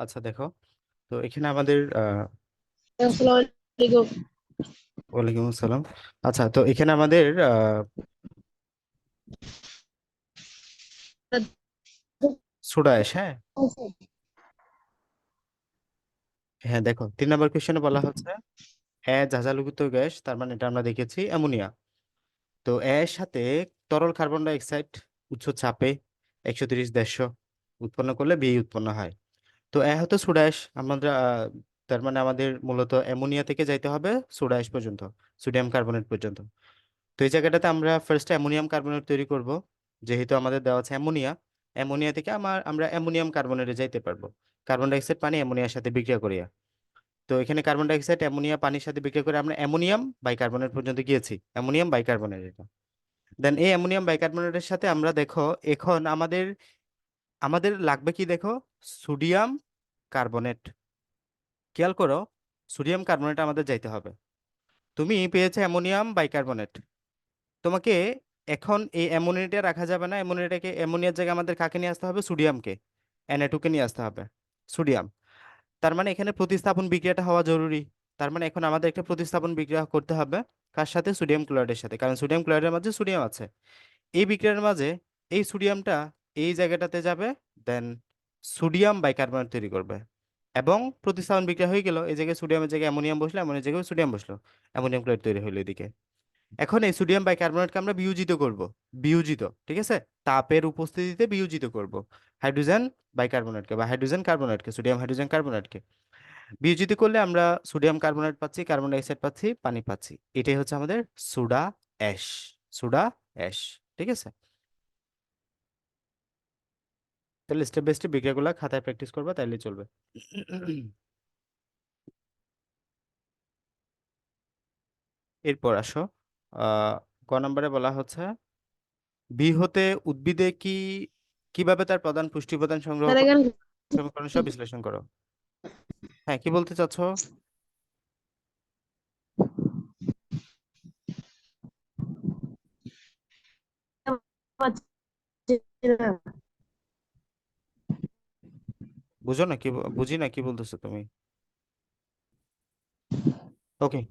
আচ্ছা দেখো, তো এখানে আমাদের আসসালামু আলাইকুম। ওয়ালাইকুম আসসালাম। আচ্ছা, তো এখানে আমাদের সোডা অ্যাশ। হ্যাঁ, হ্যাঁ দেখো 3 নম্বর কোশ্চেনে বলা হচ্ছে জাজালঘিত গ্যাস, তার মানে এটা আমরা দেখেছি অ্যামোনিয়া। তো এর সাথে তরল কার্বন ডাই অক্সাইড উচ্চ চাপে 130-150 উৎপন্ন করলে বি উৎপন্ন হয়। তো হতো সোডা অ্যাশ। আমরা তার মানে আমাদের মূলত অ্যামোনিয়া থেকে যাইতে হবে সোডা অ্যাশ পর্যন্ত, সোডিয়াম কার্বনেট পর্যন্ত। তো এই জায়গাটাতে আমরা ফার্স্ট অ্যামোনিয়াম কার্বনেট তৈরি করব। যেহেতু আমাদের দেওয়া আছে অ্যামোনিয়া, অ্যামোনিয়া থেকে আমরা অ্যামোনিয়াম কার্বনেটে যাইতে পারবো কার্বন ডাই অক্সাইড পানি অ্যামোনিয়ার সাথে বিক্রিয়া করিয়া। তো এখানে কার্বন ডাই অক্সাইড অ্যামোনিয়া পানির সাথে বিক্রিয়া করে আমরা অ্যামোনিয়াম বাইকার্বনেট পর্যন্ত গিয়েছি, অ্যামোনিয়াম বাইকার্বনেট এটা। দেন এই অ্যামোনিয়াম বাইকার্বনেটের সাথে আমরা দেখো এখন আমাদের আমাদের লাগবে কি দেখো, সোডিয়াম কার্বনেট। খেয়াল করো, সোডিয়াম কার্বনেট আমাদের যাইতে হবে। তুমি পেয়েছো অ্যামোনিয়াম বাইকার্বনেট, তোমাকে এখন এই অ্যামোনিয়াটা রাখা যাবে না, অ্যামোনিয়াটাকে অ্যামোনিয়ার জায়গায় আমাদের কাকে নিয়ে আসতে হবে, সোডিয়ামকে, Na2 কে নিয়ে আসতে হবে, সোডিয়াম। তার মানে এখানে প্রতিস্থাপন বিক্রিয়াটা হওয়া জরুরি। তার মানে এখন আমাদের একটা প্রতিস্থাপন বিক্রিয়া করতে হবে কার সাথে, সোডিয়াম ক্লোরাইডের সাথে, কারণ সোডিয়াম ক্লোরাইডের মাঝে সোডিয়াম আছে। এই বিক্রিয়ার মাঝে এই সোডিয়ামটা এই জায়গাটাতে যাবে, দেন সোডিয়াম বাইকার্বনেট তৈরি করবে। এবং প্রতিস্থাপন বিক্রিয়া হয়ে গেল, এই জায়গায় সোডিয়ামের জায়গায় অ্যামোনিয়াম বসলো, অ্যামোনিয়ার জায়গায় সোডিয়াম বসলো, অ্যামোনিয়াম ক্লোরাইড তৈরি হলো এদিকে। এখন এই সোডিয়াম বাইকার্বনেটকে আমরা বিয়োজিত করব। বিয়োজিত, ঠিক আছে, তাপের উপস্থিতিতে বিয়োজিত করব হাইড্রোজেন বাইকার্বনেটকে বা হাইড্রোজেন কার্বনেটকে, সোডিয়াম হাইড্রোজেন কার্বনেটকে। বিয়োজিত করলে আমরা সোডিয়াম কার্বনেট পাচ্ছি, কার্বন ডাই অক্সাইড পাচ্ছি, পানি পাচ্ছি। এটাই হচ্ছে আমাদের সোডা অ্যাশ। সোডা অ্যাশ, ঠিক আছে। তাহলে স্টেপ বাই স্টেপ বিক্রিয়াগুলো খাতায় প্র্যাকটিস করবা, তাইলে চলবে। এরপর আসো, ক নম্বরে বলা হচ্ছে বি হতে উদ্ভিদে কিভাবে তার প্রধান পুষ্টি উপাদান সংগ্রহ স্যার করে, এখানে সমীকরণ সহ বিশ্লেষণ করো। হ্যাঁ, কি বলতে চাচ্ছো? পাচ্ছি না। বুঝো না কি বুঝি না কি বলতেছো তুমি। ওকে,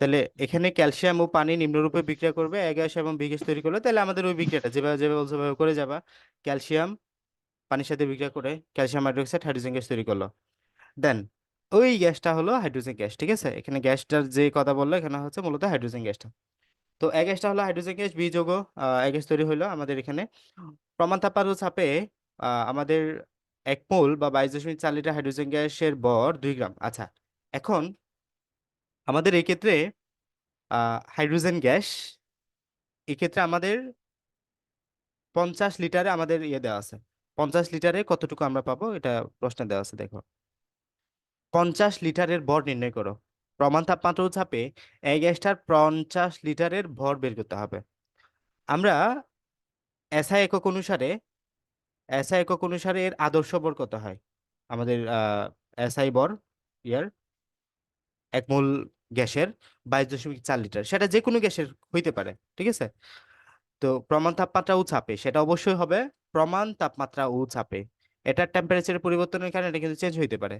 তাহলে এখানে ক্যালসিয়াম ও পানি নিম্নরূপে বিক্রিয়া করবে, এক গ্যাস এবং বি গ্যাস তৈরি করলে তাহলে আমাদের ওই বিক্রিয়াটা যেভাবে যেভাবে বলছো ওইভাবে করে যাবা। ক্যালসিয়াম পানির সাথে বিক্রিয়া করে ক্যালসিয়াম হাইড্রোক্সাইড হাইড্রোজেন গ্যাস তৈরি করলো। দেন ওই গ্যাসটা হলো হাইড্রোজেন গ্যাস, ঠিক আছে। এখানে গ্যাসটার যে কথা বললো এখানে হচ্ছে মূলত হাইড্রোজেন গ্যাসটা। তো এক গ্যাসটা হলো হাইড্রোজেন গ্যাস, বি যৌগ এক গ্যাস তৈরি হলো আমাদের এখানে। প্রমাণ তাপমাত্রা ও চাপে আমাদের 1 মোল বা 22.4 লিটার হাইড্রোজেন গ্যাসের ভর 2 গ্রাম। আচ্ছা, এখন আমাদের এই ক্ষেত্রে হাইড্রোজেন গ্যাস, এক্ষেত্রে আমাদের 50 লিটারে আমাদের ইয়ে দেওয়া আছে। 50 লিটারে কতটুকু আমরা পাবো এটা প্রশ্নে দেওয়া আছে, দেখো। 50 লিটারের ভর নির্ণয় করো। প্রমাণ তাপমাত্রা ও চাপে এই গ্যাসটার 50 লিটারের ভর বের করতে হবে। আমরা এসআই একক অনুসারে, এসআই একক অনুসারে এর আদর্শ ভর কত হয় আমাদের, এসআই ভর ইয়ার 1 মোল গ্যাসের 22.4 লিটার, সেটা যে কোনো গ্যাসের হইতে পারে, ঠিক আছে। তো প্রমাণ তাপমাত্রা ও চাপে সেটা অবশ্যই হবে প্রমাণ তাপমাত্রা ও চাপে। এটার টেম্পারেচারের পরিবর্তনের কারণে এটা কিন্তু চেঞ্জ হইতে পারে।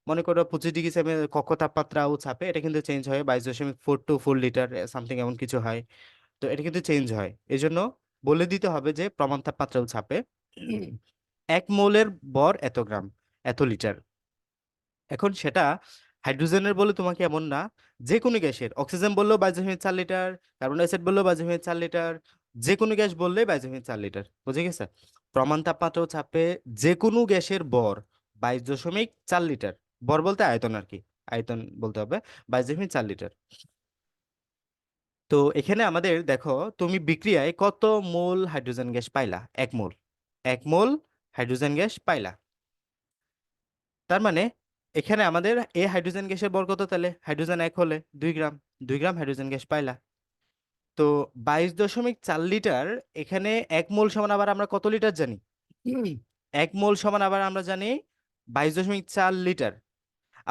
মনে করো 25 ডিগ্রি কক্ষ তাপমাত্রা ও চাপে এটা কিন্তু চেঞ্জ হয় 22.4 টু 4 লিটার সামথিং এমন কিছু হয়। তো এটা কিন্তু চেঞ্জ হয়, এই জন্য বলে দিতে হবে যে প্রমাণ তাপমাত্রা ও চাপে 1 মোলের ভর এত গ্রাম, এত লিটার। এখন সেটা হাইড্রোজেনের বলে তোমাকে এমন না, যে কোনো গ্যাসের, অক্সিজেন বললেও 22.4 লিটার, কার্বন ডাইঅক্সাইড বললেও 22.4 লিটার, যে কোনো গ্যাস বললে 22.4 লিটার, বুঝে গেছে। প্রমাণ তাপমাত্রা ও চাপে যে কোনো গ্যাসের ভর 22.4 লিটার। ভর বলতে আয়তন আর কি, আয়তন বলতে হবে 22.4 লিটার। তো এখানে আমাদের দেখো, তুমি বিক্রিয়ায় কত মোল হাইড্রোজেন গ্যাস পাইলা, 1 মোল, 1 মোল হাইড্রোজেন গ্যাস পাইলা। তার মানে এখানে আমাদের এই হাইড্রোজেন গ্যাসের ভর কত, তাহলে হাইড্রোজেন 1 হলে 2 গ্রাম, 2 গ্রাম হাইড্রোজেন গ্যাস পাইলা। তো 22.4 লিটার, এখানে 1 মোল সমান আবার আমরা কত লিটার জানি, 1 মোল সমান আবার আমরা জানি 22.4 লিটার।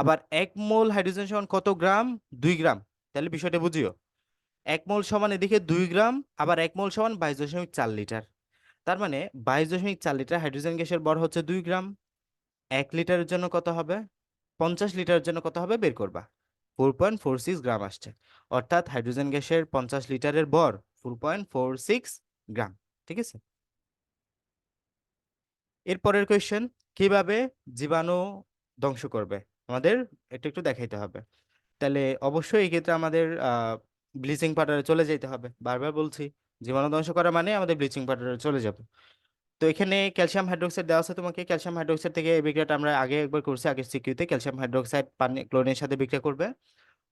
আবার 1 মোল হাইড্রোজেন সমান কত গ্রাম, 2 গ্রাম। তাহলে বিষয়টা বুঝিও, 1 মোল সমান এদিকে 2 গ্রাম, আবার 1 মোল সমান 22.4 লিটার। তার মানে 22.4 লিটার হাইড্রোজেন গ্যাসের ভর হচ্ছে 2 গ্রাম। 1 লিটারের জন্য কত হবে, 50 লিটারের জন্য কত হবে বের করবা। 4.46 গ্রাম আসছে, অর্থাৎ হাইড্রোজেন গ্যাসের 50 লিটারের ভর 4.46 গ্রাম। ঠিক আছে। এরপরের কোয়েশ্চেন, কিভাবে জীবাণু ধ্বংস করবে আমাদের এটা একটু দেখাইতে হবে। তাহলে অবশ্যই এই ক্ষেত্রে আমাদের ব্লিচিং পাউডারে চলে যেতে হবে, বারবার বলছি জীবাণু ধ্বংস করা মানে আমাদের ব্লিচিং পাউডারে চলে যাব। তো এখানে ক্যালসিয়াম হাইড্রোক্সাইড দেওয়া আছে তোমাকে, ক্যালসিয়াম হাইড্রোক্সাইড থেকে এই বিক্রিয়াটা আমরা আগে একবার করছি, আগের সিকিউতে। ক্যালসিয়াম হাইড্রোক্সাইড পানি ক্লোরিনের সাথে বিক্রিয়া করবে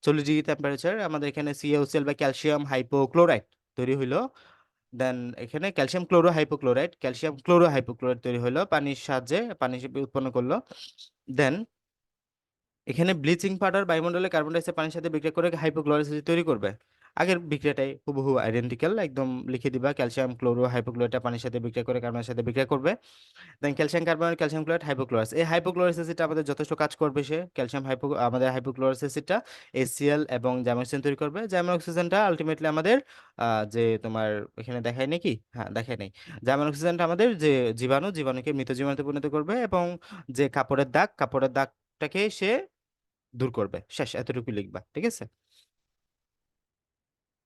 40 ডিগ্রি টেম্পারেচার, আমাদের এখানে সিএউসিএল বা ক্যালসিয়াম হাইপোক্লোরাইড তৈরি হইলো। দেন এখানে calcium chloro hypochlorite, calcium chloro hypochlorite তৈরি হলো পানির সাহায্যে, পানি উৎপন্ন করলো। দেন এখানে ব্লিচিং পাউডার বায়ুমণ্ডলে কার্বন ডাই অক্সাইড পানির সাথে বিক্রিয়া করে হাইপোক্লোরাইড অ্যাসিড তৈরি করবে। আগের বিক্রিয়াটাই হুবহু আইডেন্টিক্যাল, একদম লিখে দিবা ক্যালসিয়াম ক্লোরো হাইপোক্লোরাইডটা পানির সাথে বিক্রিয়া করে কার্বনের সাথে বিক্রিয়া করবে। Then calcium carbonate, calcium chloride, hypochlorous, এই হাইপোক্লোরাস অ্যাসিডটা আমাদের যথেষ্ট কাজ করবে, সে ক্যালসিয়াম আমাদের হাইপোক্লোরাস অ্যাসিডটা HCl এবং জাইমোক্সিজেন তৈরি করবে। জাইমোন অক্সিজেনটা আলটিমেটলি আমাদের যে তোমার এখানে দেখায় নাকি, হ্যাঁ দেখায় নাই, জাইমোন অক্সিজেনটা আমাদের যে জীবাণুকে মৃত জীবাণুতে পরিণত করবে, এবং যে কাপড়ের দাগটাকে সে দূর করবে। শেষ, এতটুকু লিখবা, ঠিক আছে।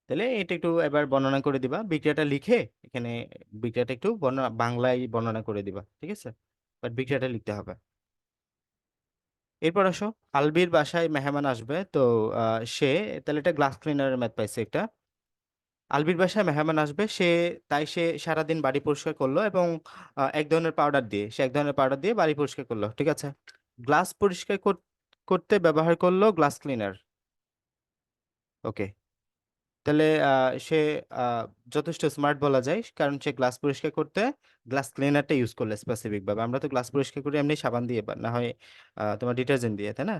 তাহলে এটা একটু এবার বর্ণনা করে দিবা বিক্রিয়াটা লিখে, এখানে বিক্রিয়াটা একটু বাংলায় বর্ণনা করে দিবা, ঠিক আছে, বাট বিক্রিয়াটা লিখতে হবে। এরপর আসো, আলবির বাসায় মেহমান আসবে, তো সে, তাহলে এটা গ্লাস ক্লিনারের ম্যাথ পাইছে একটা। আলবির বাসায় মেহমান আসবে, সে সারাদিন বাড়ি পরিষ্কার করলো, এবং এক ধরনের পাউডার দিয়ে বাড়ি পরিষ্কার করলো, ঠিক আছে। গ্লাস পরিষ্কার করতে ব্যবহার করলো গ্লাস ক্লিনার। ওকে। তাহলে সে আহ, যথেষ্ট স্মার্ট বলা যায়, কারণ সে গ্লাস পরিষ্কার করতে গ্লাস ক্লিনারটা ইউজ করলে স্পেসিফিক ভাবে। আমরা তো গ্লাস পরিষ্কার করি এমনি সাবান দিয়ে, বা না হয় তোমার ডিটারজেন্ট দিয়ে, তাই না?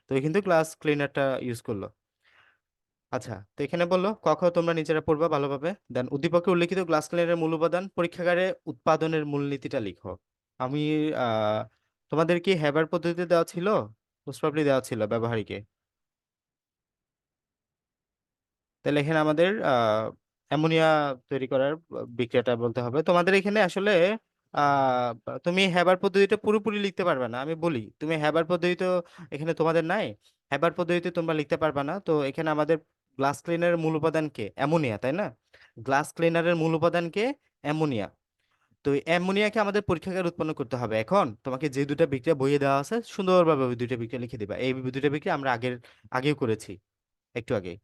তো এ কিন্তু গ্লাস ক্লিনারটা ইউজ করলো। আচ্ছা, তো এখানে বললো ক খ তোমরা নিজেরা পড়বা ভালোভাবে। দেন উদ্দীপকে উল্লেখিত গ্লাস ক্লিনারের মূল উপাদান, পরীক্ষাগারে উৎপাদনের মূলনীতিটা লিখো। আমি আহ তোমাদের কি হ্যাবার পদ্ধতিতে দেওয়া ছিল? মোস্ট প্রবাবলি দেওয়া ছিল ব্যবহারিকে। তাহলে এখানে আমাদের অ্যামোনিয়া তৈরি করার বিক্রিয়াটা বলতে হবে তোমাদের। এখানে আসলে তুমি হ্যাবার পদ্ধতিটা পুরোপুরি লিখতে পারবে না, আমি বলি তুমি হ্যাবার পদ্ধতি তো এখানে তোমাদের নাই, হ্যাবার পদ্ধতিতে তোমরা লিখতে পারবে না। তো এখানে আমাদের গ্লাস ক্লিনারের মূল উপাদান কে, অ্যামোনিয়া, তাই না? গ্লাস ক্লিনারের মূল উপাদান কে, অ্যামোনিয়া। তো এই অ্যামোনিয়াকে আমাদের পরীক্ষাগারে উৎপন্ন করতে হবে। এখন তোমাকে যে দুটা বিক্রিয়া বইয়ে দেওয়া আছে সুন্দরভাবে ওই দুইটা বিক্রিয়া লিখে দিবা। এই দুইটা বিক্রিয়া আমরা আগেও করেছি, একটু আগে।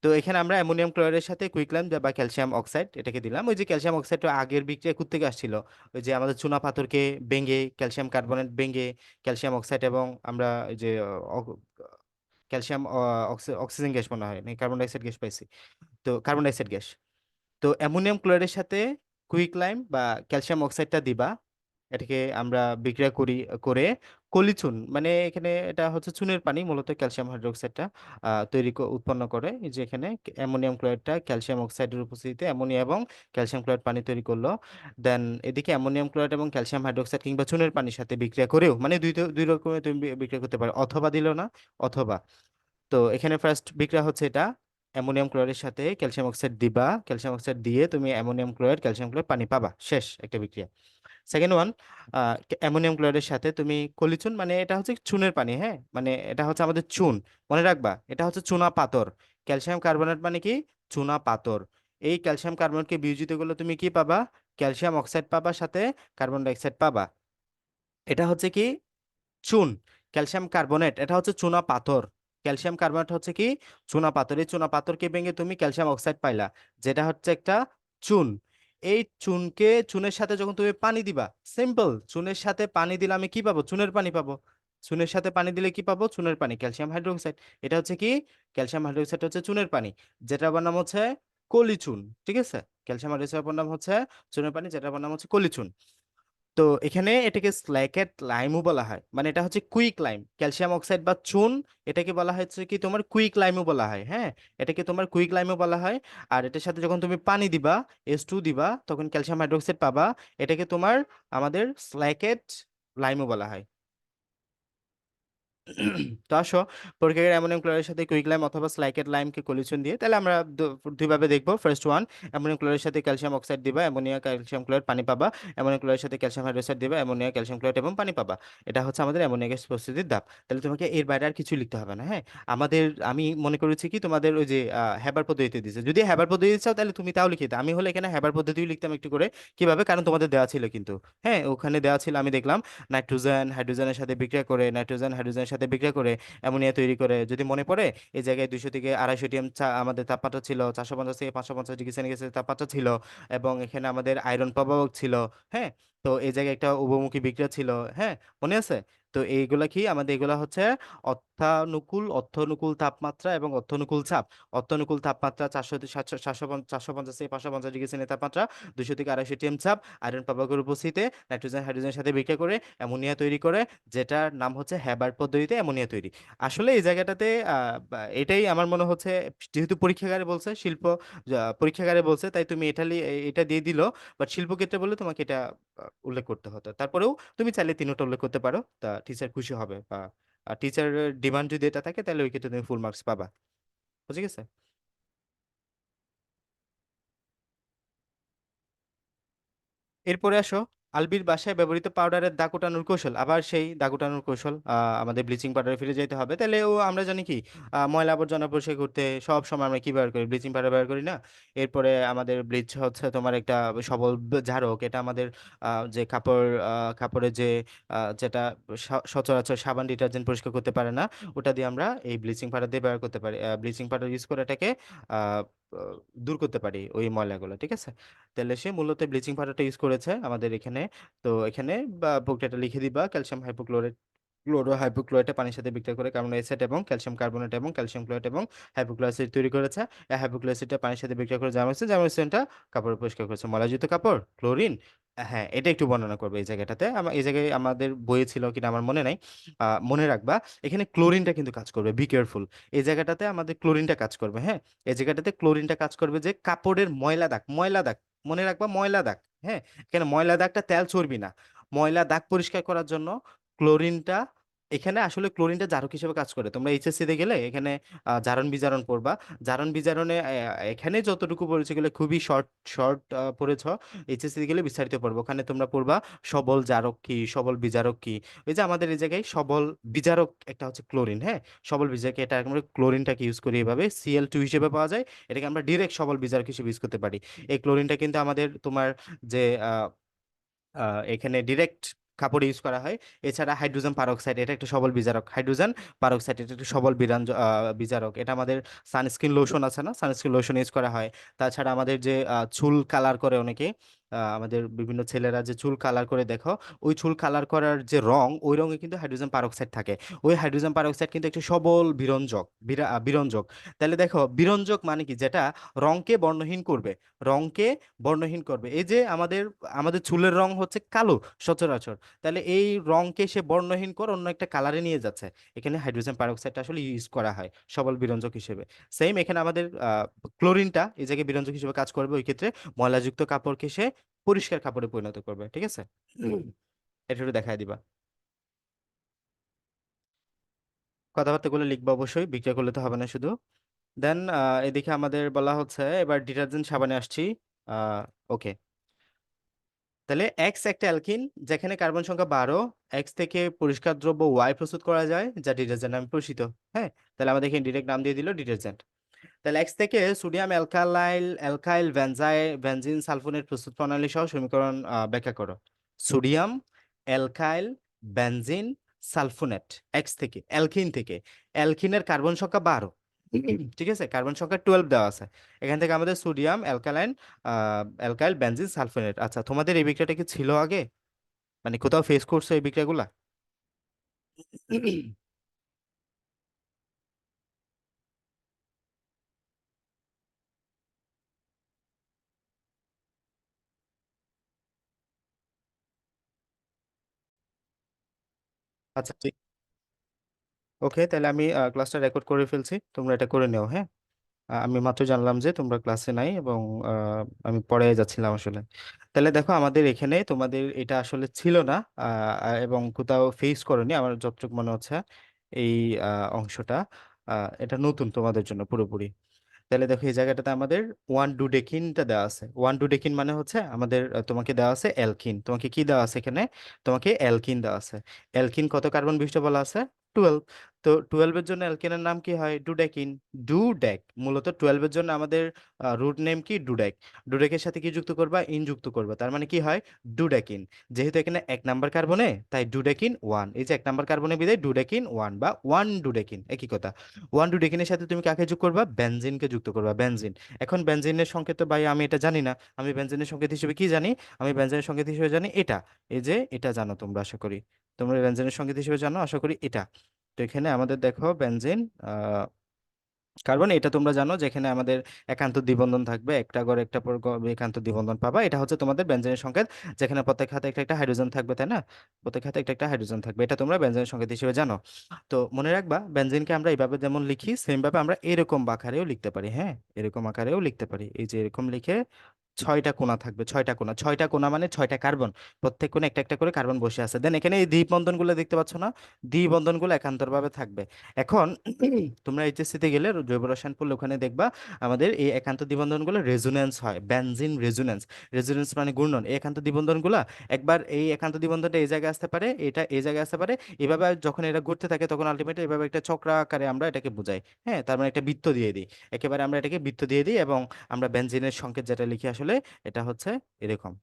তো এখানে আমরা অ্যামোনিয়াম ক্লোরাইডের সাথে কুইকল্যাম বা ক্যালসিয়াম অক্সাইড এটাকে দিলাম। ওই যে ক্যালসিয়াম অক্সাইডটা আগের বিক্রিয়া থেকে আসছিল, ওই যে আমাদের চুনা পাথরকে ভেঙে ক্যালসিয়াম কার্বনেট ভেঙে ক্যালসিয়াম অক্সাইড, এবং আমরা ওই যে ক্যালসিয়াম অক্সিজেন গ্যাস মনে হয় না, কার্বন ডাইঅক্সাইড গ্যাস পাইছি, তো কার্বন ডাইঅক্সাইড গ্যাস। তো অ্যামোনিয়াম ক্লোরাইডের সাথে কুইকলাইম বা ক্যালসিয়াম অক্সাইডটা দিবা, এটাকে আমরা বিক্রিয়া করে কলিচুন, মানে এখানে এটা হচ্ছে চুনের পানি মূলত ক্যালসিয়াম হাইড্রোক্সাইডটা উৎপন্ন করে। এই যে এখানে অ্যামোনিয়াম ক্লোরাইডটা ক্যালসিয়াম অক্সাইডের উপস্থিতিতে অ্যামোনিয়া এবং ক্যালসিয়াম ক্লোরাইড পানি তৈরি করলো। দেন এদিকে অ্যামোনিয়াম ক্লোরাইড এবং ক্যালসিয়াম হাইড্রোক্সাইড কিংবা চুনের পানির সাথে বিক্রিয়া করেও, মানে দুই রকমের তুমি বিক্রিয়া করতে পারো, অথবা দিল না, অথবা। তো এখানে ফার্স্ট বিক্রিয়া হচ্ছে এটা, অ্যামোনিয়াম ক্লোরাইডের সাথে ক্যালসিয়াম অক্সাইড দিবা, ক্যালসিয়াম অক্সাইড দিয়ে তুমি অ্যামোনিয়াম ক্লোরাইড ক্যালসিয়াম ক্লোরাইড পানি পাবা, শেষ একটা বিক্রিয়া। সেকেন্ড ওয়ান, অ্যামোনিয়াম ক্লোরাইডের সাথে তুমি কলিচুন, মানে এটা হচ্ছে চুনের পানি, হ্যাঁ, মানে এটা হচ্ছে আমাদের চুন, মনে রাখবা এটা হচ্ছে চুনা পাথর। ক্যালসিয়াম কার্বনেট মানে কি, চুনা পাথর। এই ক্যালসিয়াম কার্বনেটকে বিয়োজিত করলে তুমি কি পাবা, ক্যালসিয়াম অক্সাইড পাবা, সাথে কার্বন ডাইঅক্সাইড পাবা। এটা হচ্ছে কি, চুন। ক্যালসিয়াম কার্বনেট এটা হচ্ছে চুনা পাথর। ক্যালসিয়াম কার্বনেট হচ্ছে কি, চুনা পাথর। এই চুনা পাথরকে ভেঙে তুমি ক্যালসিয়াম অক্সাইড পাইলা, যেটা হচ্ছে একটা চুন। এই চুনের সাথে যখন তুমি পানি দিবা, সিম্পল, চুনের সাথে পানি দিলে আমি কি পাবো, চুনের পানি পাবো। চুনের সাথে পানি দিলে কি পাবো, চুনের পানি, ক্যালসিয়াম হাইড্রোক্সাইড। এটা হচ্ছে কি, ক্যালসিয়াম হাইড্রোক্সাইড হচ্ছে চুনের পানি, যেটার নাম হচ্ছে কলিচুন, ঠিক আছে। ক্যালসিয়াম হাইড্রোক্সাইডের নাম হচ্ছে চুনের পানি, যেটার নাম হচ্ছে কলিচুন। তো এখানে এটাকে স্ল্যাকেট লাইমও বলা হয়, মানে এটা হচ্ছে কুইক লাইম, ক্যালসিয়াম অক্সাইড বা চুন, এটাকে বলা হচ্ছে কি তোমার কুইক লাইমও বলা হয়, হ্যাঁ, এটাকে তোমার কুইক লাইমও বলা হয়। আর এটার সাথে যখন তুমি পানি দিবা, H2 দিবা, তখন ক্যালসিয়াম হাইড্রোক্সাইড পাবা, এটাকে তোমার আমাদের স্ল্যাকেট লাইমও বলা হয়। তো আসো, পরীক্ষাগারে অ্যামোনিয়াম ক্লোরাইডের সাথে কুইকলাইম অথবা স্লাইকেট লাইমকে সলিউশন দিয়ে, তাহলে আমরা দুইভাবে দেখবো। ফার্স্ট ওয়ান, অ্যামোনিয়াম ক্লোরাইডের সাথে ক্যালসিয়াম অক্সাইড দিবা, অ্যামোনিয়া ক্যালসিয়াম ক্লোরাইড পানি পাবা। অ্যামোনিয়াম ক্লোরাইডের সাথে ক্যালসিয়াম হাইড্রোক্সাইড দিবা, অ্যামোনিয়া ক্যালসিয়াম ক্লোরাইড এবং পানি পাবা। এটা হচ্ছে আমাদের অ্যামোনিয়া গ্যাস প্রস্তুতির ধাপ। তাহলে তোমাকে এর বাইরে আর কিছু লিখতে হবে না, হ্যাঁ। আমাদের, আমি মনে করেছি কি তোমাদের ওই যে হ্যাবার পদ্ধতিতে দিয়েছে, যদি হ্যাবার পদ্ধতি চাও তাহলে তুমি তাও লিখে দাও। আমি হলে এখানে হ্যাবার পদ্ধতিও লিখতাম একটু করে। কিভাবে? কারণ তোমাদের দেওয়া ছিল কিন্তু, হ্যাঁ, ওখানে দেওয়া ছিল, আমি দেখলাম। নাইট্রোজেন হাইড্রোজেনের সাথে বিক্রিয়া করে, নাইট্রোজেন হাইড্রোজেনের সাথে বিক্রিয়া করে অ্যামোনিয়া তৈরি করে। যদি মনে পড়ে, এই জায়গায় 200 থেকে 250 আমাদের তাপমাত্রা ছিল, 450 থেকে 550 ডিগ্রি সেন্টিগ্রেড তাপমাত্রা ছিল, এবং এখানে আমাদের আয়রন প্রভাবক ছিল, হ্যাঁ। তো এই জায়গায় একটা উভমুখী বিক্রিয়া ছিল, হ্যাঁ, মনে আছে? তো এইগুলা কি আমাদের, এগুলা হচ্ছে অর্থানুকূল তাপমাত্রা এবং অর্থানুকূল চাপ। অর্থানুকূল তাপমাত্রা 450 থেকে 550 ডিগ্রি সেন্টিগ্রেড তাপমাত্রা, 200 থেকে 250 চাপ, আয়রন প্রভাবকের উপস্থিতিতে নাইট্রোজেন হাইড্রোজেনের সাথে বিক্রিয়া করে অ্যামোনিয়া তৈরি করে, যেটার নাম হচ্ছে হ্যাবার পদ্ধতিতে অ্যামোনিয়া তৈরি। আসলে এই জায়গাটাতে এটাই আমার মনে হচ্ছে, যেহেতু পরীক্ষাগারে বলছে শিল্প, পরীক্ষাগারে বলছে, তাই তুমি এটা দিয়ে দিলো। বাট শিল্পক্ষেত্রে বললে তোমাকে এটা উল্লেখ করতে হতো। তারপরেও তুমি চাইলে তিনোটা উল্লেখ করতে পারো, তা টিচার খুশি হবে, বা টিচারের ডিমান্ড যদি এটা থাকে তাহলে ওই ক্ষেত্রে তুমি ফুল মার্কস পাবা। বুঝে গেছে? এরপরে আসো, আলবির বাসায় ব্যবহৃত পাউডারের দাগ ওঠানোর কৌশল। আবার সেই দাগ ওঠানোর কৌশল, আমাদের ব্লিচিং পাউডারে ফিরে যেতে হবে। তাহলে ও আমরা জানি কি, ময়লা আবর্জনা পরিষ্কার করতে সব সময় আমরা কি ব্যবহার করি? ব্লিচিং পাউডার ব্যবহার করি না? এরপরে আমাদের ব্লিচ হচ্ছে তোমার একটা সবল ঝাড়ক। এটা আমাদের যে কাপড়ের যে যেটা সচরাচর সাবান ডিটারজেন্ট পরিষ্কার করতে পারে না, ওটা দিয়ে আমরা এই ব্লিচিং পাউডার দিয়ে ব্যবহার করতে পারি। ব্লিচিং পাউডার ইউজ করে এটাকে আহ, আহ, দূর করতে পারি ওই ময়লাগুলো, ঠিক আছে? তাহলে সে মূলত ব্লিচিং পাউডারটা ইউজ করেছে আমাদের এখানে। তো এখানে বা প্রক্রিয়াটা লিখে দিবা, ক্যালসিয়াম হাইপোক্লোরাইড, হাইপোক্লোরাইডটা পানির সাথে বিক্রিয়া করে কার্বন অ্যাসিড এবং ক্যালসিয়াম কার্বনেট এবং ক্যালসিয়াম ক্লোরাইড এবং হাইপোক্লোরাইড তৈরি করেছে। এই হাইপোক্লোরাইডটা পানির সাথে বিক্রিয়া করে জার্মাইসিন, জার্মাইসিনটা কাপড় পরিষ্কার করেছে। ময়লাযুক্ত কাপড়, ক্লোরিন। হ্যাঁ, এটা একটু বর্ণনা করবে এই জায়গাটাতে। এই জায়গায় আমাদের বইয়ে ছিল কিনা আমার মনে নাই। মনে রাখবা, এখানে ক্লোরিনটা কিন্তু কাজ করবে, বি কেয়ারফুল। এই জায়গাটাতে আমাদের ক্লোরিনটা কাজ করবে, হ্যাঁ। এই জায়গাটাতে ক্লোরিনটা কাজ করবে যে কাপড়ের ময়লা দাগ, মনে রাখবা, ময়লা দাগ, হ্যাঁ। এখানে ময়লা দাগটা তেল চর্বি না। ময়লা দাগ পরিষ্কার করার জন্য ক্লোরিনটা, এখানে আসলে ক্লোরিনটা জারক হিসেবে কাজ করে। তোমরা এইচএসসি তে গেলে এখানে জারণ বিজারণ পড়বা। জারণ বিজারণে এখানে যতটুকু পড়েছে গেলে খুবই শর্ট শর্ট পড়েছ। এইচএসসি তে গেলে বিস্তারিত পড়বো, ওখানে তোমরা পড়বা সবল জারক কি, সবল বিজারক কি। ওই যে আমাদের এই জায়গায় সবল বিজারক একটা হচ্ছে ক্লোরিন, হ্যাঁ। সবল বিজারক, এটা আমরা ক্লোরিনটাকে ইউজ করি এভাবে, Cl2 হিসেবে পাওয়া যায়। এটাকে আমরা ডিরেক্ট সবল বিজারক হিসেবে ইউজ করতে পারি। এই ক্লোরিনটা কিন্তু আমাদের তোমার যে এখানে ডিরেক্ট কাপড়ে ইউজ করা হয়। এছাড়া হাইড্রোজেন পারঅক্সাইড, এটা একটা সবল বিজারক। হাইড্রোজেন পারঅক্সাইড এটা একটা সবল বিজারক। এটা আমাদের সানস্ক্রিন লোশন আছে না, সানস্ক্রিন লোশন ইউজ করা হয়। তাছাড়া আমাদের যে চুল কালার করে অনেকে, আমাদের বিভিন্ন ছেলেরা যে চুল কালার করে দেখো, ওই চুল কালার করার যে রং, ওই রঙে কিন্তু হাইড্রোজেন পারঅক্সাইড থাকে। ওই হাইড্রোজেন পারঅক্সাইড কিন্তু একটি সবল বিরঞ্জক। তাহলে দেখো, বিরঞ্জক মানে কি? যেটা রংকে বর্ণহীন করবে, রংকে বর্ণহীন করবে। এই যে আমাদের আমাদের চুলের রং হচ্ছে কালো সচরাচর, তাহলে এই রংকে সে বর্ণহীন করে অন্য একটা কালারে নিয়ে যাচ্ছে। এখানে হাইড্রোজেন পারঅক্সাইডটা আসলে ইউজ করা হয় সবল বিরঞ্জক হিসেবে। সেম এখানে আমাদের ক্লোরিনটা এই জায়গায় বিরঞ্জক হিসেবে কাজ করবে। ওই ক্ষেত্রে ময়লাযুক্ত কাপড়কে সে পরিষ্কার কাপড়ে পরিণত করবে, ঠিক আছে? এটা একটু দেখায় দিবা। কথাবার্তাগুলো লিখবা অবশ্যই, বিক্রিয়া করলে তো হবে না শুধু। দেন এদিকে আমাদের বলা হচ্ছে, এবার ডিটারজেন্ট সাবানে আসছি। ওকে, তাহলে এক্স একটা অ্যালকিন, যেখানে কার্বন সংখ্যা 12। এক্স থেকে পরিষ্কার দ্রব্য ওয়াই প্রস্তুত করা যায়, যা ডিটারজেন্ট নামে পরিচিত, হ্যাঁ। তাহলে আমাদের এখানে ডিরেক্ট নাম দিয়ে দিল ডিটারজেন্ট। তাহলে এক্স থেকে সোডিয়াম অ্যালকাইল বেনজিন সালফোনেট প্রস্তুত প্রণালী সহ সমীকরণ ব্যাখ্যা করো। Sodium alkyl benzene sulphonate, x থেকে অ্যালকিন থেকে। অ্যালকিনের কার্বন সংখ্যা 12, ঠিক আছে, কার্বন সংখ্যা 12 দেওয়া আছে। এখান থেকে আমাদের সোডিয়াম অ্যালকাইল বেনজিন সালফোনেট। আচ্ছা, তোমাদের এই বিক্রিয়াটা কি ছিল আগে? মানে কোথাও ফেস করছো এই বিক্রিয়াগুলা? আচ্ছা, ঠিক। ওকে, তাহলে আমি ক্লাসটা রেকর্ড করে ফেলছি, তোমরা এটা করে নিও, হ্যাঁ। আমি মাত্র জানলাম যে তোমরা ক্লাসে নাই, এবং আমি পড়ে যাচ্ছিলাম আসলে। তাহলে দেখো, আমাদের এখানে তোমাদের এটা আসলে ছিল না, এবং কোথাও ফেস করনি আমার যতটুকু মনে হচ্ছে। এই অংশটা এটা নতুন তোমাদের জন্য পুরোপুরি। তাহলে দেখো এই জায়গাটাতে আমাদের ওয়ান ডুডেকিনটা দেওয়া আছে। ওয়ান ডুডেকিন মানে হচ্ছে আমাদের তোমাকে দেওয়া আছে অ্যালকিন। তোমাকে কি দেওয়া আছে এখানে? তোমাকে অ্যালকিন দেওয়া আছে। অ্যালকিন কত কার্বন বিশিষ্ট বলা আছে? 12। তো 12-এর জন্য অ্যালকিনের নাম কি হয়? ডুডেকিন। ডুডেক। মূলত 12-এর জন্য আমাদের রুট নেম কি? ডুডেক। ডুডেকের সাথে কি যুক্ত করবা? ইন যুক্ত করবা, তার মানে কি হয়? ডুডেকিন। যেহেতু এখানে 1 নাম্বার কার্বনে, তাই ডুডেকিন ওয়ান। এই যে 1 নাম্বার কার্বনে বিদায় ডুডেকিন ওয়ান বা ওয়ান ডুডেকিন, একই কথা। ওয়ান টু ডেকিনের সাথে তুমি কাকে যোগ করবা? বেনজিনকে যুক্ত করবা, বেনজিন। এখন বেনজিনের সংকেত তো ভাই আমি এটা জানি না। আমি বেনজিনের সংকেত হিসেবে কি জানি? আমি বেনজিনের সংকেত হিসেবে জানি এটা। এই যে এটা জানো তোমরা, আশা করি তোমরা বেনজিনের সংকেত হিসেবে জানো, আশা করি এটা। তো এখানে আমাদের দেখো বেনজিন কার্বন, এটা তোমরা জানো, যেখানে আমাদের একান্ত দ্বিবন্ধন থাকবে, একটা গড় একটা পর একান্ত দ্বিবন্ধন পাবা। এটা হচ্ছে তোমাদের বেনজিনের সংকেত, যেখানে প্রত্যেক হাতে একটা একটা হাইড্রোজেন থাকবে, তাই না? প্রত্যেক হাতে একটা একটা হাইড্রোজেন থাকবে, এটা তোমরা বেনজিনের সংকেত হিসেবে জানো। তো মনে রাখবা, বেনজিনকে আমরা এইভাবে যেমন লিখি, সেম ভাবে আমরা এরকম আকারেও লিখতে পারি। হ্যাঁ, এরকম আকারেও লিখতে পারি। এই যে এরকম লিখে 6টা কোণা থাকবে, 6টা কোণা। 6টা কোণা মানে 6টা কার্বন, প্রত্যেক কোণে একটা একটা করে কার্বন বসে আছে। দেন এখানে এই দ্বিবন্ধন গুলো দেখতে পাচ্ছ না? দ্বিবন্ধন গুলো একান্তর ভাবে থাকবে। এখন তোমরা এইচএসসি তে গেলে জৈব রসায়ন পড়লে ওখানে দেখবা আমাদের এই একান্ত দ্বিবন্ধন গুলো রেজোনেন্স হয়, বেনজিন রেজোনেন্স। রেজোনেন্স মানে ঘূর্ণন। এই একান্ত দ্বিবন্ধন গুলা একবার এই একান্ত দ্বিবন্ধনটা এই জায়গায় আসতে পারে, এটা এই জায়গায় আসতে পারে। এভাবে যখন এটা ঘুরতে থাকে তখন আলটিমেটলি এভাবে একটা চক্রাকারে আমরা এটাকে বোঝাই। হ্যাঁ, তার মানে একটা বৃত্ত দিয়ে দিই, একেবারে আমরা এটাকে বৃত্ত দিয়ে দিই, এবং আমরা বেনজিনের সংকেত যেটা লিখি আসলে এটা হচ্ছে এরকম।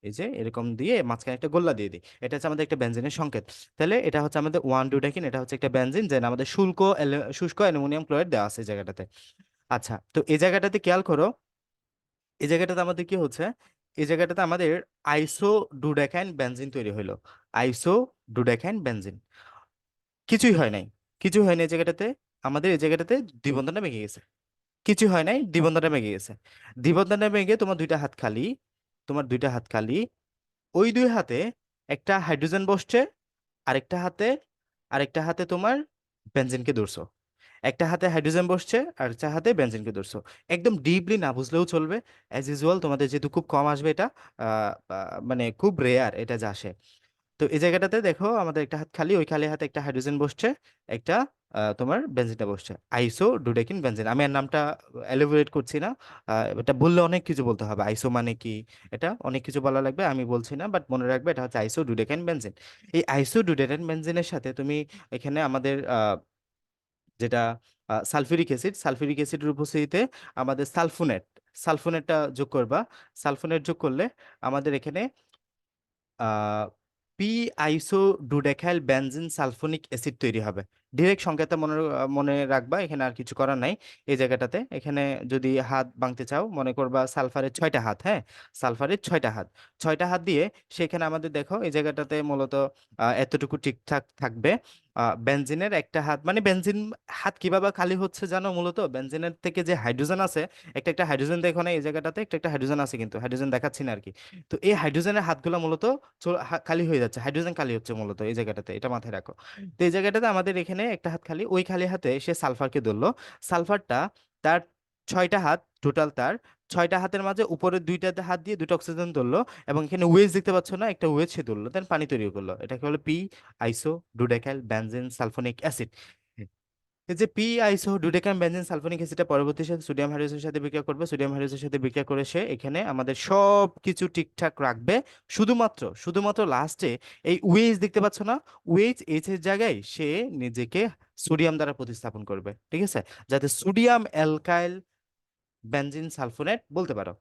এই যে এরকম দিয়ে মাঝখানে একটা গোল্লা দিয়ে দিই, এটা হচ্ছে আমাদের একটা বেনজিনের সংকেত। তাহলে এটা হচ্ছে আমাদের ওয়ান ডুডেকিন, এটা হচ্ছে একটা বেনজিন, যেন আমাদের শুষ্ক অ্যালুমিনিয়াম ক্লোরাইড দেওয়া আছে এই জায়গাটাতে। আচ্ছা, তো এই জায়গাটাতে খেয়াল করো, এই জায়গাটাতে আমাদের কি হচ্ছে? এই জায়গাটাতে আমাদের আইসো ডুডেকাইন বেনজিন তৈরি হইলো। আইসো ডুডেকাইন বেনজিন। কিছুই হয় নাই, কিছুই হয় নাই এই জায়গাটাতে। আমাদের এই জায়গাটাতে দ্বিবন্ধনটা ভেঙে গেছে। কিছু হয় নাই, দ্বিবন্ধনটা ভেঙে গেছে। দ্বিবন্ধনটা ভেঙে তোমার 2টা হাত খালি। তোমার 2টা হাত খালি। ওই 2 হাতে একটা হাইড্রোজেন বসছে, আরেকটা হাতে আরেকটা হাতে তোমার বেনজিনকে ধরছো। একটা হাতে হাইড্রোজেন বসছে, আর একটা হাতে বেনজিনকে ধরছো। একদম ডিপলি না বুঝলেও চলবে। অ্যাজ ইউজুয়াল তোমাদের যেহেতু খুব কম আসবে এটা, মানে খুব রেয়ার এটা যা আসে। তো এই জায়গাটাতে দেখো আমাদের একটা হাত খালি, ওই খালি হাতে একটা হাইড্রোজেন বসছে, একটা তোমার বেনজিনটা বসছে। আইসো ডুডেকিন বেনজিন। আমি আর নামটা এলিবোরেট করছি না। এটা বললে অনেক কিছু বলতে হবে, আইসো মানে কি, এটা অনেক কিছু বলা লাগবে, আমি বলছি না। বাট মনে রাখবে এটা হচ্ছে আইসো ডুডেকান বেনজিন। এই আইসো ডুডেকান বেনজিনের সাথে তুমি এখানে আমাদের যেটা সালফিউরিক অ্যাসিড, সালফিউরিক অ্যাসিডের উপস্থিতিতে আমাদের সালফোনেটটা যোগ করবা। সালফোনেট যোগ করলে আমাদের এখানে পি আইসো ডুডেকাইল বেনজিন সালফোনিক অ্যাসিড তৈরি হবে। ডিরেক্ট সংকেতটা মনে রাখবা, এখানে আর কিছু করার নাই। এই জায়গাটাতে এখানে যদি হাত ভাঙতে চাও, মনে করবা সালফারের 6টা হাত। হ্যাঁ, সালফারের 6টা হাত। 6টা হাত দিয়ে সেখানে আমাদের দেখো এই জায়গাটাতে মূলত এতটুকু ঠিকঠাক থাকবে। বেনজিনের একটা হাত, মানে বেনজিন হাত কিভাবে খালি হচ্ছে জানো? মূলত বেনজিনের থেকে যে হাইড্রোজেন আছে, একটা একটা হাইড্রোজেন দেখো না এই জায়গাটাতে? একটা একটা হাইড্রোজেন আছে, কিন্তু হাইড্রোজেন দেখাচ্ছি না আর কি। তো এই হাইড্রোজেনের হাতগুলো মূলত খালি হয়ে যাচ্ছে, হাইড্রোজেন খালি হচ্ছে মূলত এই জায়গাটাতে, এটা মাথায় রাখো। তো এই জায়গাটাতে আমাদের এখানে একটা হাত খালি, ওই খালি হাতে সে সালফারকে ধরলো। সালফারটা তার 6টা হাত টোটাল, তার 6টা হাতের মাঝে উপরের 2টা হাত দিয়ে 2টা অক্সিজেন ধরলো, এবং এখানে ওয়েজ দেখতে পাচ্ছ না, একটা ওয়েজ সে ধরলো, দেন পানি তৈরি করলো। এটাকে হলো পি আইসো ডুডেকাইল বেনজিন সালফোনিক অ্যাসিড। এই যে পি আইসো ডুডেকাম বেনজিন সালফোনিক অ্যাসিডটা পরবর্তী সাথে সোডিয়াম হাইড্রোজেনের সাথে বিক্রিয়া করবে, সোডিয়াম হাইড্রোজেনের সাথে বিক্রিয়া করে সে এখানে আমাদের সব কিছু ঠিকঠাক রাখবে। শুধুমাত্র লাস্টে এই ওয়েজ দেখতে পাচ্ছ না? ওয়েজ এইচ এর জায়গায় সে নিজেকে সোডিয়াম দ্বারা প্রতিস্থাপন করবে, ঠিক আছে? যাতে সোডিয়াম অ্যালকাইল বেনজিন সালফোনেট বলতে পারো।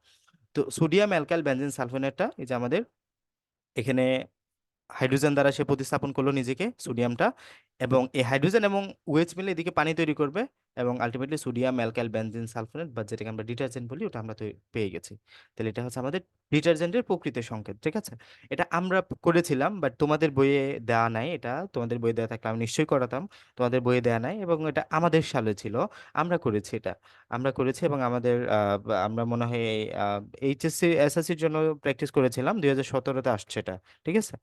তো সোডিয়াম অ্যালকাইল বেনজিন সালফোনেটটা এই যে আমাদের এখানে হাইড্রোজেন দ্বারা সে প্রতিস্থাপন করলো নিজেকে, সোডিয়ামটা। এবং এই হাইড্রোজেন এবং ওএইচ মিলে এদিকে পানি তৈরি করবে, এবং ultimately sodium alkyl benzene sulphonate, বা যেটাকে আমরা ডিটারজেন্ট বলি, ওটা আমরা পেয়ে গেছি। তাহলে এটা হচ্ছে আমাদের ডিটারজেন্টের প্রকৃত সংকেত, ঠিক আছে? এটা আমরা করেছিলাম, বাট তোমাদের বইয়ে দেওয়া নাই। এটা তোমাদের বইয়ে দেওয়া থাকলে আমি নিশ্চয়ই করাতাম। তোমাদের বইয়ে দেওয়া নাই, এবং এটা আমাদের সালে ছিল। আমরা করেছি এটা, আমরা করেছি, এবং আমাদের আমরা মনে হয় এইচএসসি এসএসসির জন্য প্র্যাকটিস করেছিলাম। 2017-তে আসছে এটা, ঠিক আছে?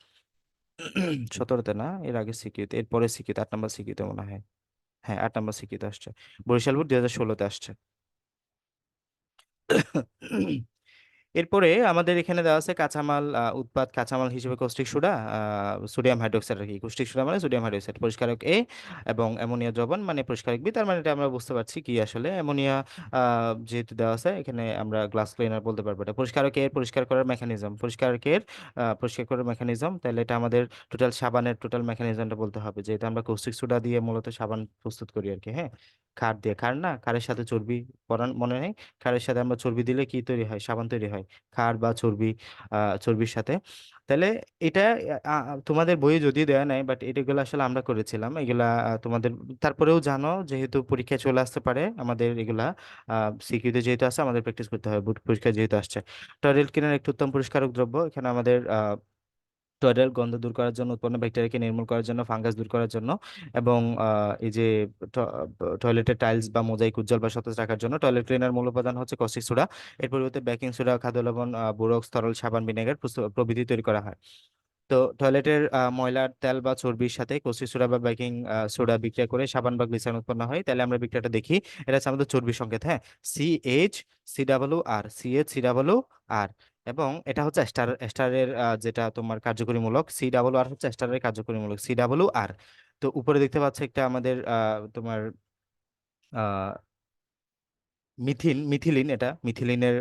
17-তে না, এর আগে সিকিউতে, এরপরে সিকিউতে 8 নম্বর সিকিউতে মনে হয়। হ্যাঁ, 8 নম্বর সিকিউতে আসছে। বরিশাল বোর্ড 2016-তে আসছে। এরপরে আমাদের এখানে দেওয়া আছে কাঁচামাল, উৎপাদ কাঁচামাল হিসেবে কস্টিক সোডা, সোডিয়াম হাইড্রোক্সাইড আর কি। কস্টিক সোডা মানে সোডিয়াম হাইড্রোক্সাইড, পরিষ্কারক এ, এবং অ্যামোনিয়া দ্রবণ মানে পরিষ্কারক বি। তার মানে এটা আমরা বুঝতে পারছি কি আসলে অ্যামোনিয়া যেহেতু দেওয়া আছে এখানে আমরা গ্লাস ক্লিনার বলতে পারবো। এটা পরিষ্কারক এর পরিষ্কার করার মেকানিজম, পরিষ্কারকের পরিষ্কার করার মেকানিজম, তাহলে এটা আমাদের টোটাল সাবানের টোটাল মেকানিজমটা বলতে হবে, যেহেতু আমরা কস্টিক সোডা দিয়ে মূলত সাবান প্রস্তুত করি আর কি। হ্যাঁ, ক্ষার দিয়ে, ক্ষার না, ক্ষারের সাথে চর্বি, পড়ান মনে নেই? ক্ষারের সাথে আমরা চর্বি দিলে কি তৈরি হয়? সাবান তৈরি হয়, ক্ষার বা চর্বি, চর্বির সাথে। তাহলে এটা তোমাদের বইয়ে যদিও দেওয়া নাই, বাট এগুলো আসলে আমরা করেছিলাম এগুলা, তোমাদের তারপরেও জানো যেহেতু পরীক্ষায় চলে আসতে পারে আমাদের এগুলা, সিকিউতে যেহেতু আছে আমাদের প্র্যাকটিস করতে হবে, বুট পরীক্ষা যেহেতু আসছে। টয়লেট ক্লিনার একটি উত্তম পরিষ্কারক দ্রব্য। এখানে আমাদের টয়লেট গন্ধ দূর করার জন্য, উৎপন্ন ব্যাকটেরিয়াকে নির্মূল করার জন্য, ফাঙ্গাস দূর করার জন্য, এবং এই যে টয়লেটের টাইলস বা মোজাইক উজ্জ্বল বা সতেজ রাখার জন্য টয়লেট ক্লিনার মূল উপাদান হচ্ছে কস্টিক সোডা। এর পরিবর্তে বেকিং সোডা, খাদ্য লবণ, বোরক্স, তরল সাবান, ভিনেগার প্রভৃতি তৈরি করা হয়। তো টয়লেটের ময়লার তেল বা চর্বির সাথে কস্টিক সোডা বা বেকিং সোডা বিক্রিয়া করে সাবান বা গ্লিসারিন উৎপন্ন হয়। তাহলে আমরা বিক্রিয়াটা দেখি। এটা হচ্ছে আমাদের চর্বির সংকেত। হ্যাঁ, CH, COO, CH, COO, এবং এটা হচ্ছে এস্টারের যেটা তোমার কার্যকরীমূলক, COO হচ্ছে এস্টারের কার্যকরীমূলক, COO। তো উপরে দেখতে পাচ্ছ একটা আমাদের তোমার মিথিলিন, এটা মিথিলিনের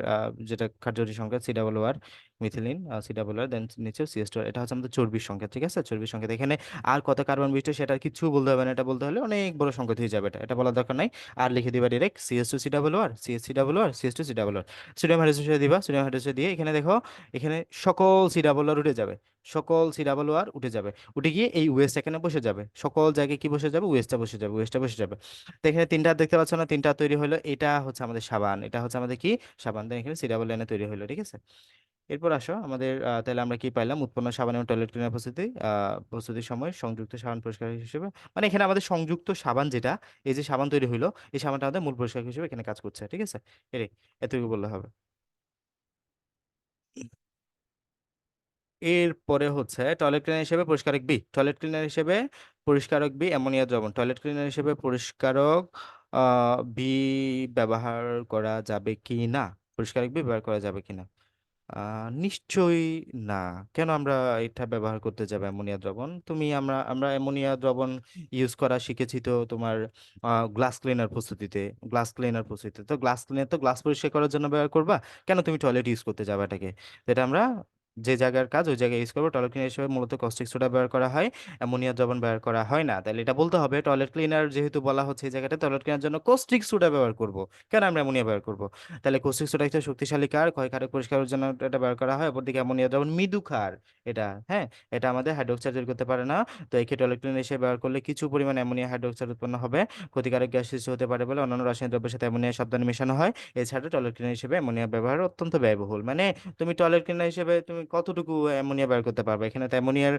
যেটা কার্যকরী সংকেত COO, মিথিলিন COO, দেন নিচে CH2, এটা হচ্ছে আমাদের চর্বির সংকেত। ঠিক আছে, চর্বির সংকেত। এখানে আর কত কার্বন বিশিষ্ট সেটা কিছু বলতে হবে না, এটা বলতে হলে অনেক বড় সংকেত হয়ে যাবে, এটা বলার দরকার নাই। আর লিখে দিবা direct CH2COO, CH2COO, CH2COO। Sodium hydroxide দিবা, সোডিয়াম হাইড্রোক্সাইড দিয়ে এখানে দেখো, এখানে সকল COO উঠে যাবে, সকল COO উঠে যাবে, উঠে গিয়ে এই ওয়েস্ট এখানে বসে যাবে, সকল জায়গায় কি বসে যাবে? ওয়েস্টটা বসে যাবে, ওয়েস্টটা বসে যাবে। তো এখানে তিনটা দেখতে পাচ্ছ না, তিনটা তৈরি হলো, এটা হচ্ছে আমাদের সাবান, এটা হচ্ছে আমাদের কি? সাবান। দেন এখানে COO তৈরি হলো। ঠিক আছে, এরপর আসো আমাদের তাহলে আমরা কি পাইলাম? উৎপন্ন সাবান এবং টয়লেট ক্লিনার প্রস্তুতির সময় সংযুক্ত সাবান পরিষ্কার হিসেবে, মানে এখানে আমাদের সংযুক্ত সাবান যেটা, এই যে সাবান তৈরি হইলো, এই সাবানটা আমাদের মূল পরিষ্কার হিসেবে এখানে কাজ করছে। ঠিক আছে, এতটুকু বললে হবে। এরপরে হচ্ছে টয়লেট ক্লিনার হিসেবে পরিষ্কারক বি, টয়লেট ক্লিনার হিসেবে পরিষ্কারক বি অ্যামোনিয়া দ্রবণ, টয়লেট ক্লিনার হিসেবে পরিষ্কারক বি ব্যবহার করা যাবে কি না? পরিষ্কারক বি ব্যবহার করা যাবে কিনা? নিশ্চয়ই না। কেন আমরা এটা ব্যবহার করতে যাবো অ্যামোনিয়া দ্রবণ? আমরা আমরা অ্যামোনিয়া দ্রবণ ইউজ করা শিখেছি তো তোমার গ্লাস ক্লিনার প্রস্তুতিতে, গ্লাস ক্লিনার প্রস্তুতিতে তো গ্লাস ক্লিনার তো গ্লাস পরিষ্কার করার জন্য ব্যবহার করবা। কেন তুমি টয়লেট ইউজ করতে যাবে এটাকে? যেটা আমরা যে জায়গার কাজ ওই জায়গায় ইউজ করবো। টয়লেট ক্লিনার হিসেবে মূলত কস্টিক সোডা ব্যবহার করা হয়, অ্যামোনিয়া দ্রবণ ব্যবহার করা হয় না। তাহলে এটা বলতে হবে টয়লেট ক্লিনার যেহেতু বলা হচ্ছে এই জায়গাটা টয়লেট ক্লিনার জন্য কস্টিক সোডা ব্যবহার করব, কেন আমরা অ্যামোনিয়া ব্যবহার করব? তাহলে কস্টিক সোডা একটা শক্তিশালী ক্ষার, ক্ষয়ক্ষারক পরিষ্কারের জন্য এটা ব্যবহার করা হয়। অপরদিকে অ্যামোনিয়া দ্রবণ মৃদু ক্ষার, এটা হ্যাঁ, এটা আমাদের হাইড্রোক্সাইড তৈরি করতে পারে না। তো এই ক্ষেত্রে ইলেকট্রন হিসেবে ব্যবহার করলে কিছু পরিমাণ অ্যামোনিয়া হাইড্রোক্সাইড উৎপন্ন হবে, ক্ষতিকারক গ্যাস সৃষ্টি হতে পারে বলে অন্যান্য রাসায়নিক দ্রব্যের সাথে অ্যামোনিয়া সাবধানে মেশানো হয়। এছাড়া টয়লেট ক্লিনার হিসেবে অ্যামোনিয়া ব্যবহার অত্যন্ত ব্যয়বহুল। মানে তুমি টয়লেট ক্লিনার হিসেবে তুমি কতটুকু অ্যামোনিয়া ব্যবহার করতে পারবে? এখানে তো অ্যামোনিয়ার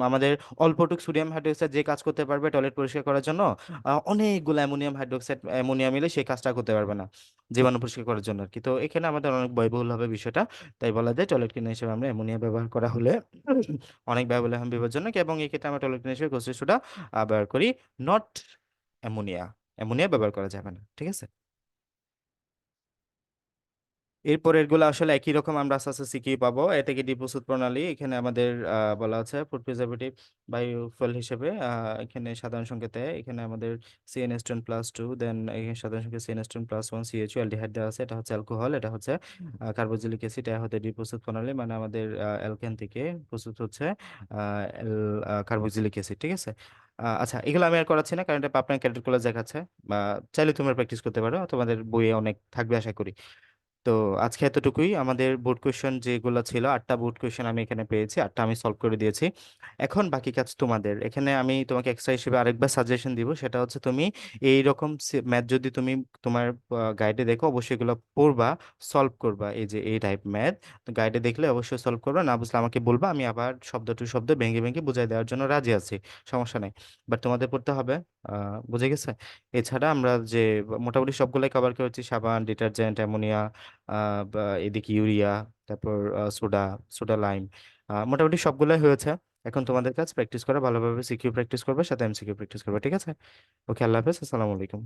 আমাদের অল্পটুকু সোডিয়াম হাইড্রোক্সাইড যে কাজ করতে পারবে টয়লেট পরিষ্কার করার জন্য, অনেকগুলো অ্যামোনিয়াম হাইড্রোক্সাইড অ্যামোনিয়া মিলে সেই কাজটা করতে পারবে না জীবাণু পরিষ্কার করার জন্য আর কি। তো এখানে আমাদের অনেক ব্যয়বহুল হবে বিষয়টা। তাই বলা যায় টয়লেট ক্লিনার হিসেবে আমরা অ্যামোনিয়া ব্যবহার করা হলে অনেক ব্যয়বহুল এবং বিপজ্জনক, এবং এই ক্ষেত্রে আমরা টয়লেট ক্লিনার হিসেবে কস্টিক সোডা ব্যবহার করি, নট অ্যামোনিয়া। অ্যামোনিয়া ব্যবহার করা যাবে না। ঠিক আছে, এরপরের গুলো আসলে একই রকম, আমরা আস্তে আস্তে শিখিয়ে পাবো। এ থেকে ডি প্রস্তুত প্রণালী, এখানে আমাদের বলা আছে ফুড প্রিজারভেটিভ বায়োফুয়েল হিসেবে, এখানে সাধারণ সংকেতে এখানে আমাদের CnH10+2, দেন এখানে সাধারণ সংকেত CnH10+1, CHO, অ্যালডিহাইড দেওয়া আছে, এটা হচ্ছে অ্যালকোহল, এটা হচ্ছে কার্বক্সিলিক অ্যাসিড, এটা হচ্ছে ডি প্রস্তুত প্রণালী, মানে আমাদের অ্যালকেন থেকে প্রস্তুত হচ্ছে কার্বক্সিলিক অ্যাসিড। ঠিক আছে, আচ্ছা এগুলো আমি আর করাচ্ছি না কারণ এটা আপনার ক্যাডেট কলেজ দেখাচ্ছে, বা চাইলে তোমরা প্র্যাকটিস করতে পারো, তোমাদের বইয়ে অনেক থাকবে আশা করি। তো আজকে এতটুকুই। আমাদের বোর্ড কোয়েশ্চেন যেগুলো ছিল, 8টা বোর্ড কোয়েশ্চেন আমি এখানে পেয়েছি, 8টা আমি সলভ করে দিয়েছি। এখন বাকি কাজ তোমাদের। এখানে আমি তোমাকে এক্সট্রা হিসেবে আরেকবার সাজেশন দিব, সেটা হচ্ছে তুমি এই রকম ম্যাথ যদি তুমি তোমার গাইডে দেখো অবশ্যই এগুলো পড়বা, সলভ করবা। এই যে এই টাইপ ম্যাথ গাইডে দেখলে অবশ্যই সলভ করবা, না বুঝলে আমাকে বলবা, আমি আবার শব্দ টু শব্দ ভেঙে ভেঙে বুঝাই দেওয়ার জন্য রাজি আছি, সমস্যা নাই। বাট তোমাদের পড়তে হবে, বুঝে গেছে? এছাড়া আমরা যে মোটামুটি সবগুলাই কভার করেছি, সাবান, ডিটারজেন্ট, অ্যামোনিয়া, এদিকে ইউরিয়া, তারপর সোডা, সোডা লাইম, মোটামুটি সবগুলাই হয়েছে। এখন তোমাদের কাছে প্র্যাকটিস করা, ভালোভাবে সিকিউ প্র্যাকটিস করবে, সাথে এমসিকিউ প্র্যাকটিস করবে। ঠিক আছে, ওকে, আল্লাহ হাফেজ, আসসালামু আলাইকুম।